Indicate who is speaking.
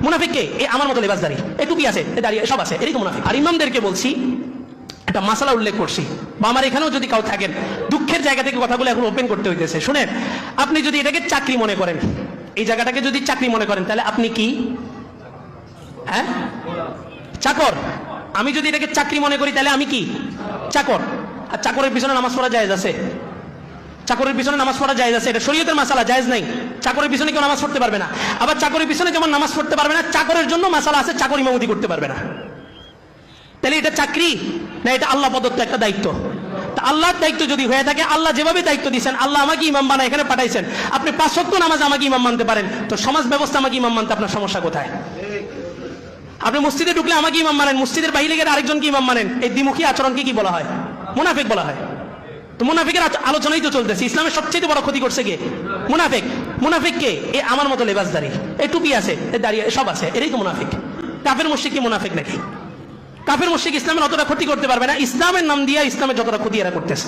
Speaker 1: মুনাফিক কে? এ আমার মতো লেবাসদারি, এ টুপি আছে, এ দাঁড়িয়ে সব আছে, এরই তো মুনাফিক। আর ইমামদেরকে বলছি, একটা মাসালা উল্লেখ করছি, বা আমার এখানেও যদি কাউ থাকেন, দুঃখের জায়গা থেকে কথাগুলো এখন ওপেন করতে হইতেছে। শুনেন, আপনি যদি এটাকে চাকরি মনে করেন, এই জায়গাটাকে যদি চাকরি মনে করেন, তাহলে আপনি কি? হ্যাঁ, চাকর। আমি যদি এটাকে চাকরি মনে করি, তাহলে আমি কি? চাকর। আর চাকরের পিছনে নামাজ পড়া জায়েজ আছে? চাকরের পিছনে নামাজ পড়া জায়েজ আছে, এটা শরীয়তের মাসালা, জায়েজ নাই। চাকরের পিছনে কেউ নামাজ পড়তে পারবে না। আবার চাকরের পিছনে যেমন নামাজ পড়তে পারবে না, চাকরের জন্য মাসালা আছে, চাকর ইমামতি করতে পারবে না। তাহলে এটা চাকরি না, এটা আল্লাহ প্রদত্ত একটা দায়িত্ব? তা আল্লাহর দায়িত্ব যদি হয়ে থাকে, আল্লাহ যেভাবে দায়িত্ব দিয়েছেন, আল্লাহ আমাকে ইমাম বানায় এখানে পাঠাইছেন, আপনি 5 ওয়াক্ত নামাজ আমাকে ইমাম মানতে পারেন, তো সমাজ ব্যবস্থা আমাকে ইমাম মানতে আপনার সমস্যা কোথায়? আপনি মসজিদে ঢুকলে আমাকে ইমাম মানেন, মসজিদের বাইরে গেলে আরেকজনকে ইমাম মানেন, এই দ্বিমুখী আচরণকে কি বলা হয়? মুনাফিক বলা হয়। তো মুনাফিকের আলোচনাই তো চলতেছে। ইসলামের সবচেয়ে বড় ক্ষতি করছে কে? মুনাফিক। মুনাফিক কে? এ আমার মতো লেবাসদারি, এ টুপি আছে, এ দাঁড়িয়ে সব আছে, এরই তো মুনাফিক। কাফের মুশরিক কি মুনাফিক নাকি? কাফের মুশরিক ইসলামের অতটা ক্ষতি করতে পারবে না, ইসলামের নাম দিয়ে ইসলামের যতটা ক্ষতি এরা করতেছে।